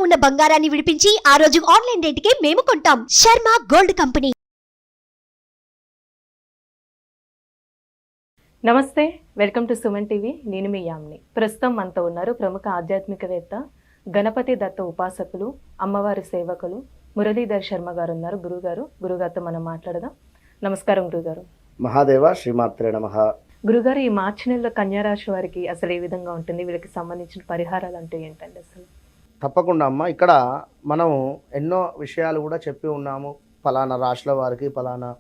ఉన్న బంగారాన్ని విడిపించి ఆ రోజు ఆన్లైన్ రేటుకే మేము కొంటాం. Sharma gold company. నమస్తే, వెల్కమ్ టు సుమన్ టీవీ. నేను మీ యామ్ని. ప్రస్తుతం మనతో ఉన్నారు ప్రముఖ ఆధ్యాత్మికవేత్త, గణపతి దత్త ఉపాసకులు, అమ్మవారి సేవకులు మురళీధర్ శర్మ గారు ఉన్నారు. గురుగారితో మనం మాట్లాడదాం. నమస్కారం గురుగారు. మహాదేవ శ్రీమాత్రే నమః. గురుగారు, ఈ మార్చి నెలలో కన్యారాశి వారికి అసలు ఏ విధంగా ఉంటుంది? వీళ్ళకి సంబంధించిన పరిహారాలు అంటే ఏంటండి అసలు? తప్పకుండా అమ్మ, ఇక్కడ మనం ఎన్నో విషయాలు కూడా చెప్పి ఉన్నాము. ఫలానా రాశుల వారికి ఫలానా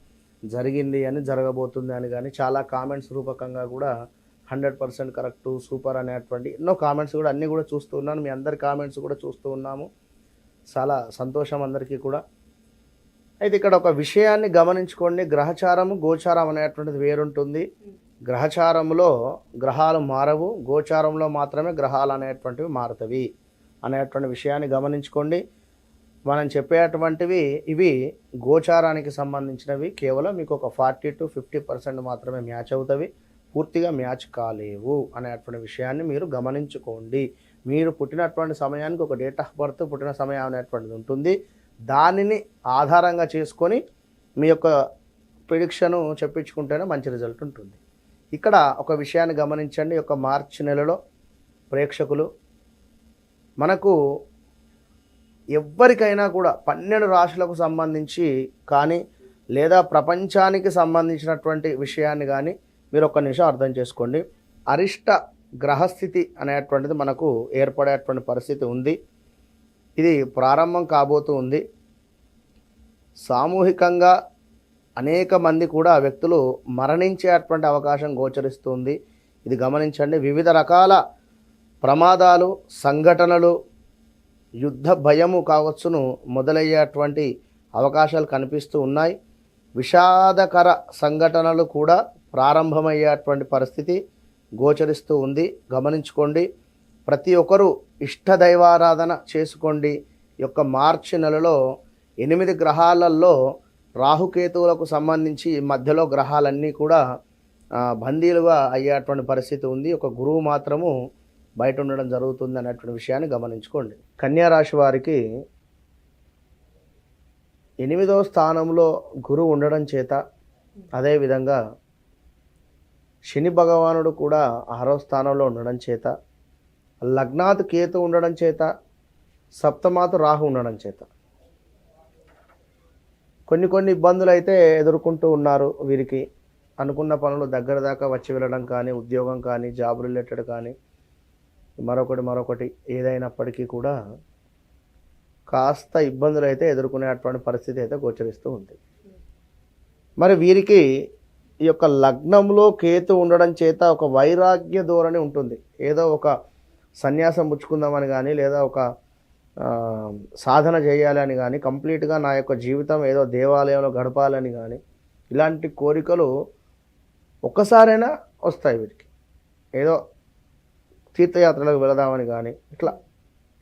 జరిగింది అని, జరగబోతుంది అని, కానీ చాలా కామెంట్స్ రూపకంగా కూడా 100% కరెక్టు, సూపర్ అనేటువంటి ఎన్నో కామెంట్స్ కూడా అన్నీ కూడా చూస్తూ ఉన్నాను. మీ అందరి కామెంట్స్ కూడా చూస్తూ ఉన్నాము. చాలా సంతోషం అందరికీ కూడా. అయితే ఇక్కడ ఒక విషయాన్ని గమనించుకోండి. గ్రహచారము గోచారం అనేటువంటిది వేరుంటుంది. గ్రహచారంలో గ్రహాలు మారవు, గోచారంలో మాత్రమే గ్రహాలు అనేటువంటివి మారుతవి అనేటువంటి విషయాన్ని గమనించుకోండి. మనం చెప్పేటువంటివి ఇవి గోచారానికి సంబంధించినవి. కేవలం మీకు ఒక 40 to 50% మాత్రమే మ్యాచ్ అవుతవి, పూర్తిగా మ్యాచ్ కాలేవు అనేటువంటి విషయాన్ని మీరు గమనించుకోండి. మీరు పుట్టినటువంటి సమయానికి ఒక డేట్ ఆఫ్ బర్త్, పుట్టిన సమయం అనేటువంటిది ఉంటుంది. దానిని ఆధారంగా చేసుకొని మీ యొక్క ప్రిడిక్షను చెప్పించుకుంటేనే మంచి రిజల్ట్ ఉంటుంది. ఇక్కడ ఒక విషయాన్ని గమనించండి. ఒక మార్చి నెలలో ప్రేక్షకులు, మనకు ఎవ్వరికైనా కూడా 12 రాశులకు సంబంధించి కానీ, లేదా ప్రపంచానికి సంబంధించినటువంటి విషయాన్ని కానీ మీరు ఒక్క నిమిషం అర్థం చేసుకోండి. అరిష్ట గ్రహస్థితి అనేటువంటిది మనకు ఏర్పడేటువంటి పరిస్థితి ఉంది. ఇది ప్రారంభం కాబోతూ ఉంది. సామూహికంగా అనేక మంది కూడా వ్యక్తులు మరణించేటువంటి అవకాశం గోచరిస్తుంది. ఇది గమనించండి. వివిధ రకాల ప్రమాదాలు, సంఘటనలు, యుద్ధ భయము కావచ్చును మొదలయ్యేటువంటి అవకాశాలు కనిపిస్తూ ఉన్నాయి. విషాదకర సంఘటనలు కూడా ప్రారంభమయ్యేటువంటి పరిస్థితి గోచరిస్తూ ఉంది. గమనించుకోండి. ప్రతి ఒక్కరూ ఇష్టదైవారాధన చేసుకోండి. ఈ యొక్క మార్చి నెలలో 8 గ్రహాలలో రాహుకేతువులకు సంబంధించి మధ్యలో గ్రహాలన్నీ కూడా బందీలుగా అయ్యేటువంటి పరిస్థితి ఉంది. ఒక గురువు మాత్రము బయట ఉండడం జరుగుతుంది అనేటువంటి విషయాన్ని గమనించుకోండి. కన్యారాశి వారికి 8వ స్థానంలో గురువు ఉండడం చేత, అదేవిధంగా శని భగవానుడు కూడా 6వ స్థానంలో ఉండడం చేత, లగ్నాత్ కేతు ఉండడం చేత, సప్తమాతు రాహు ఉండడం చేత కొన్ని ఇబ్బందులు అయితే ఎదుర్కొంటూ ఉన్నారు. వీరికి అనుకున్న పనులు దగ్గర దాకా వచ్చి వెళ్ళడం కానీ, ఉద్యోగం కానీ, జాబ్ రిలేటెడ్ కానీ, మరొకటి ఏదైనప్పటికీ కూడా కాస్త ఇబ్బందులు అయితే ఎదుర్కొనేటువంటి పరిస్థితి అయితే గోచరిస్తూ ఉంది. మరి వీరికి ఈ యొక్క లగ్నంలో కేతు ఉండడం చేత ఒక వైరాగ్య ధోరణి ఉంటుంది. ఏదో ఒక సన్యాసం పుచ్చుకుందామని కానీ, లేదా ఒక సాధన చేయాలని కానీ, కంప్లీట్గా నా యొక్క జీవితం ఏదో దేవాలయంలో గడపాలని కానీ, ఇలాంటి కోరికలు ఒక్కసారైనా వస్తాయి వీరికి. ఏదో తీర్థయాత్రలకు వెళదామని కానీ,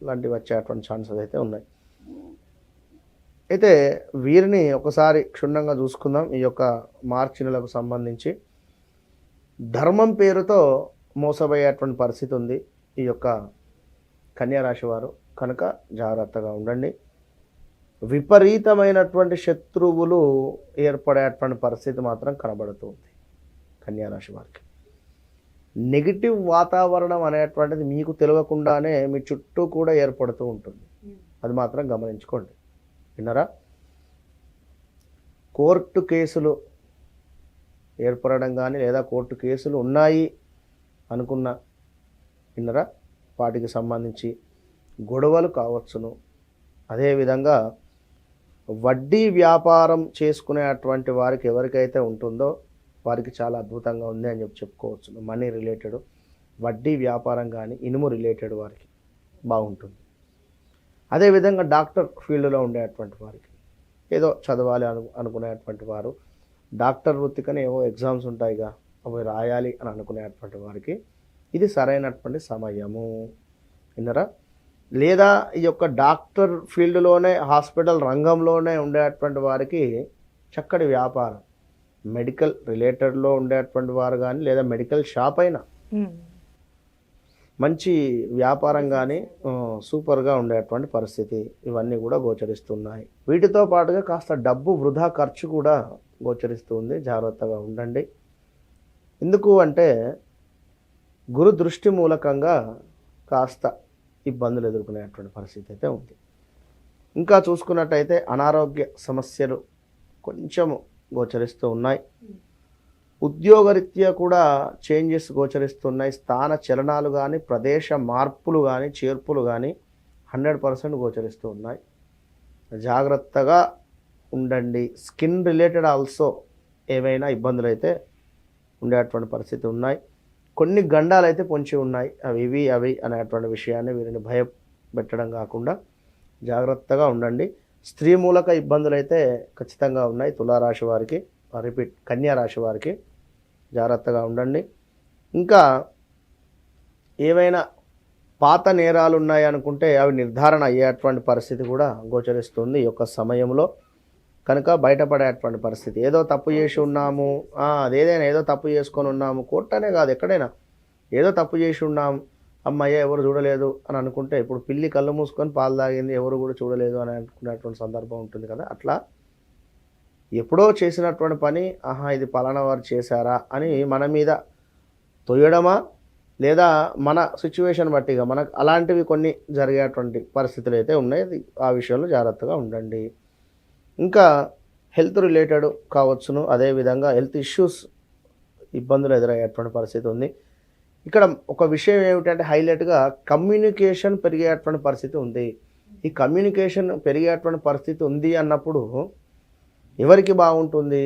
ఇలాంటివి వచ్చేటువంటి ఛాన్సెస్ అయితే ఉన్నాయి. అయితే వీరిని ఒకసారి క్షుణ్ణంగా చూసుకుందాం. ఈ యొక్క మార్చి నెలకు సంబంధించి ధర్మం పేరుతో మోసపోయేటువంటి పరిస్థితి ఉంది ఈ యొక్క కన్యారాశి వారు. కనుక జాగ్రత్తగా ఉండండి. విపరీతమైనటువంటి శత్రువులు ఏర్పడేటువంటి పరిస్థితి మాత్రం కనబడుతుంది కన్యారాశి వారికి. నెగిటివ్ వాతావరణం అనేటువంటిది మీకు తెలియకుండానే మీ చుట్టూ కూడా ఏర్పడుతూ ఉంటుంది. అది మాత్రం గమనించుకోండి. విన్నారా? కోర్టు కేసులు ఏర్పడడం కానీ, లేదా కోర్టు కేసులు ఉన్నాయి అనుకున్న, విన్నారా, వాటికి సంబంధించి గొడవలు కావచ్చును. అదేవిధంగా వడ్డీ వ్యాపారం చేసుకునేటువంటి వారికి ఎవరికైతే ఉంటుందో వారికి చాలా అద్భుతంగా ఉంది అని చెప్పుకోవచ్చు. మనీ రిలేటెడ్ వడ్డీ వ్యాపారం కానీ, ఇనుము రిలేటెడ్ వారికి బాగుంటుంది. అదేవిధంగా డాక్టర్ ఫీల్డ్లో ఉండేటువంటి వారికి, ఏదో చదవాలి అనుకునేటువంటి వారు, డాక్టర్ వృత్తికని ఏవో ఎగ్జామ్స్ ఉంటాయిగా, అవి రాయాలి అని అనుకునేటువంటి వారికి ఇది సరైనటువంటి సమయము. విన్నరా? లేదా ఈ యొక్క డాక్టర్ ఫీల్డ్లోనే, హాస్పిటల్ రంగంలోనే ఉండేటువంటి వారికి చక్కటి వ్యాపారం, మెడికల్ రిలేటెడ్లో ఉండేటువంటి వారు కానీ, లేదా మెడికల్ షాప్ అయినా మంచి వ్యాపారం కానీ సూపర్గా ఉండేటువంటి పరిస్థితి ఇవన్నీ కూడా గోచరిస్తున్నాయి. వీటితో పాటుగా కాస్త డబ్బు వృధా ఖర్చు కూడా గోచరిస్తుంది. జాగ్రత్తగా ఉండండి. ఎందుకు అంటే గురు దృష్టి మూలకంగా కాస్త ఇబ్బందులు ఎదుర్కొనేటువంటి పరిస్థితి అయితే ఉంది. ఇంకా చూసుకున్నట్టయితే అనారోగ్య సమస్యలు కొంచెము గోచరిస్తూ ఉన్నాయి. ఉద్యోగరీత్యా కూడా చేంజెస్ గోచరిస్తున్నాయి. స్థాన చలనాలు కానీ ప్రదేశ మార్పులు కానీ చేర్పులు కానీ 100% గోచరిస్తూ ఉన్నాయి. జాగ్రత్తగా ఉండండి. స్కిన్ రిలేటెడ్ ఆల్సో ఏవైనా ఇబ్బందులు అయితే ఉండేటువంటి పరిస్థితి ఉన్నాయి. కొన్ని గండాలు అయితే పొంచి ఉన్నాయి. అవి అనేటువంటి విషయాన్ని వీరిని భయపెట్టడం కాకుండా జాగ్రత్తగా ఉండండి. స్త్రీ మూలక ఇబ్బందులు అయితే ఖచ్చితంగా ఉన్నాయి. తులారాశి వారికి, కన్యా రాశి వారికి జాగ్రత్తగా ఉండండి. ఇంకా ఏవైనా పాత నేరాలు ఉన్నాయి అనుకుంటే అవి నిర్ధారణ అయ్యేటువంటి పరిస్థితి కూడా గోచరిస్తుంది ఈ యొక్క సమయంలో. కనుక బయటపడేటువంటి పరిస్థితి. ఏదో తప్పు చేసి ఉన్నాము, ఏదో తప్పు చేసుకొని ఉన్నాము, కోర్టనే కాదు ఎక్కడైనా ఏదో తప్పు చేసి ఉన్నాము, అమ్మయ్య ఎవరు చూడలేదు అని అనుకుంటే, ఇప్పుడు పిల్లి కళ్ళు మూసుకొని పాలు తాగింది ఎవరు కూడా చూడలేదు అని అనుకునేటువంటి సందర్భం ఉంటుంది కదా. అట్లా ఎప్పుడో చేసినటువంటి పని ఇది పలానా వారు చేశారా అని మన మీద తొయ్యడమా, లేదా మన సిచ్యువేషన్ బట్టిగా మనకు అలాంటివి కొన్ని జరిగేటువంటి పరిస్థితులు అయితే ఉన్నాయి. ఆ విషయంలో జాగ్రత్తగా ఉండండి. ఇంకా హెల్త్ రిలేటెడ్ కావచ్చును, అదేవిధంగా హెల్త్ ఇష్యూస్ ఇబ్బందులు ఎదురయ్యేటువంటి పరిస్థితి ఉంది. ఇక్కడ ఒక విషయం ఏమిటంటే హైలైట్గా కమ్యూనికేషన్ పెరిగేటువంటి పరిస్థితి ఉంది. ఈ కమ్యూనికేషన్ పెరిగేటువంటి పరిస్థితి ఉంది అన్నప్పుడు ఎవరికి బాగుంటుంది?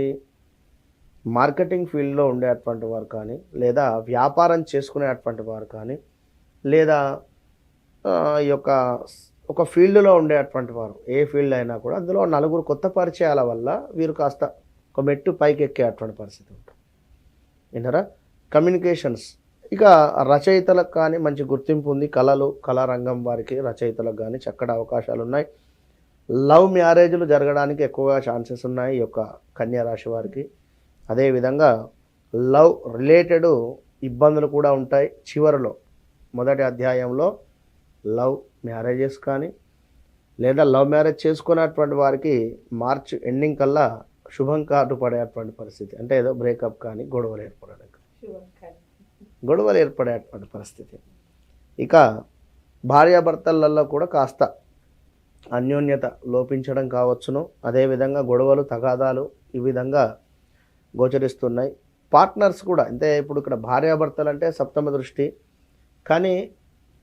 మార్కెటింగ్ ఫీల్డ్లో ఉండేటువంటి వారు కానీ, లేదా వ్యాపారం చేసుకునేటువంటి వారు కానీ, లేదా ఈ యొక్క ఒక ఫీల్డ్లో ఉండేటువంటి వారు, ఏ ఫీల్డ్ అయినా కూడా అందులో నలుగురు కొత్త పరిచయాల వల్ల వీరు కాస్త ఒక మెట్టు పైకి ఎక్కేటువంటి పరిస్థితి ఉంటుంది. విన్నారా? కమ్యూనికేషన్స్. ఇక రచయితలకు కానీ మంచి గుర్తింపు ఉంది. కళారంగం వారికి, రచయితలకు కానీ చక్కటి అవకాశాలు ఉన్నాయి. లవ్ మ్యారేజ్లు జరగడానికి ఎక్కువగా ఛాన్సెస్ ఉన్నాయి ఈ యొక్క కన్యా రాశి వారికి. అదేవిధంగా లవ్ రిలేటెడ్ ఇబ్బందులు కూడా ఉంటాయి. చివరిలో మొదటి అధ్యాయంలో లవ్ మ్యారేజెస్ కానీ, లేదా లవ్ మ్యారేజ్ చేసుకున్నటువంటి వారికి మార్చ్ ఎండింగ్ కల్లా శుభం కార్డు పడేటువంటి పరిస్థితి. అంటే ఏదో బ్రేకప్ కానీ గొడవలు ఏర్పడేటువంటి పరిస్థితి. ఇక భార్యాభర్తలలో కూడా కాస్త అన్యోన్యత లోపించడం కావచ్చును. అదేవిధంగా గొడవలు, తగాదాలు ఈ విధంగా గోచరిస్తున్నాయి. పార్ట్నర్స్ కూడా అంటే ఇప్పుడు ఇక్కడ భార్యాభర్తలు అంటే సప్తమ దృష్టి, కానీ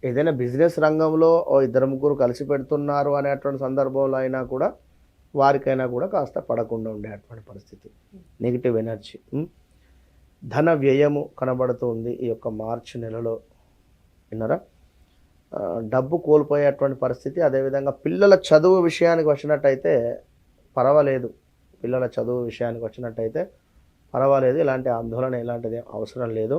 ఏదైనా బిజినెస్ రంగంలో ఇద్దరు ముగ్గురు కలిసి పెడుతున్నారు అనేటువంటి సందర్భంలో అయినా కూడా వారికైనా కూడా కాస్త పడకుండా ఉండేటువంటి పరిస్థితి. నెగిటివ్ ఎనర్జీ, ధన వ్యయము కనబడుతుంది ఈ యొక్క మార్చి నెలలో. విన్నారా? డబ్బు కోల్పోయేటువంటి పరిస్థితి. అదేవిధంగా పిల్లల చదువు విషయానికి వచ్చినట్టయితే పర్వాలేదు. ఇలాంటి ఆందోళన ఇలాంటిది అవసరం లేదు.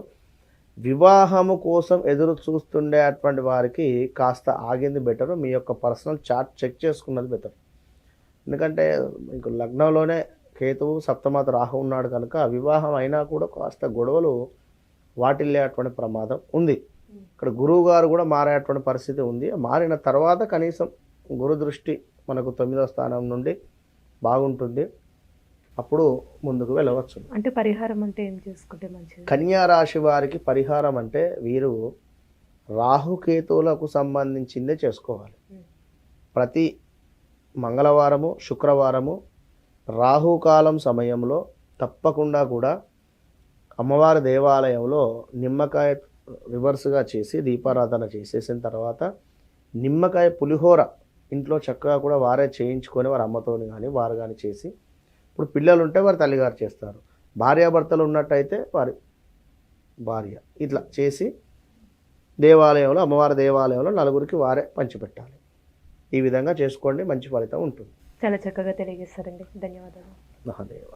వివాహము కోసం ఎదురు చూస్తుండేటువంటి వారికి కాస్త ఆగింది బెటరు. మీ యొక్క పర్సనల్ చార్ట్ చెక్ చేసుకున్నది బెటర్. ఎందుకంటే మీకు లగ్నంలోనే కేతువు, సప్తమాత రాహు ఉన్నాడు కనుక వివాహం అయినా కూడా కాస్త గొడవలు వాటిల్లేటువంటి ప్రమాదం ఉంది. ఇక్కడ గురువు గారు కూడా మారేటువంటి పరిస్థితి ఉంది. మారిన తర్వాత కనీసం గురు దృష్టి మనకు 9వ స్థానం నుండి బాగుంటుంది. అప్పుడు ముందుకు వెళ్ళవచ్చు. అంటే పరిహారం అంటే ఏం చేసుకుంటే మంచిది? కన్యా రాశి వారికి పరిహారం అంటే వీరు రాహుకేతువులకు సంబంధించిందే చేసుకోవాలి. ప్రతి మంగళవారము, శుక్రవారము రాహుకాలం సమయంలో తప్పకుండా కూడా అమ్మవారి దేవాలయంలో నిమ్మకాయ రివర్స్గా చేసి దీపారాధన చేసేసిన తర్వాత నిమ్మకాయ పులిహోర ఇంట్లో చక్కగా కూడా వారే చేయించుకొని వారి అమ్మతోని కానీ వారు కానీ చేసి, ఇప్పుడు పిల్లలు ఉంటే వారి తల్లిగారు చేస్తారు, భార్యాభర్తలు ఉన్నట్టయితే వారి భార్య, ఇట్లా చేసి దేవాలయంలో, అమ్మవారి దేవాలయంలో నలుగురికి వారే పంచిపెట్టాలి. ఈ విధంగా చేసుకోండి, మంచి ఫలితం ఉంటుంది. చాలా చక్కగా తెలియజేస్తారండి. ధన్యవాదాలు. మహాదేవ.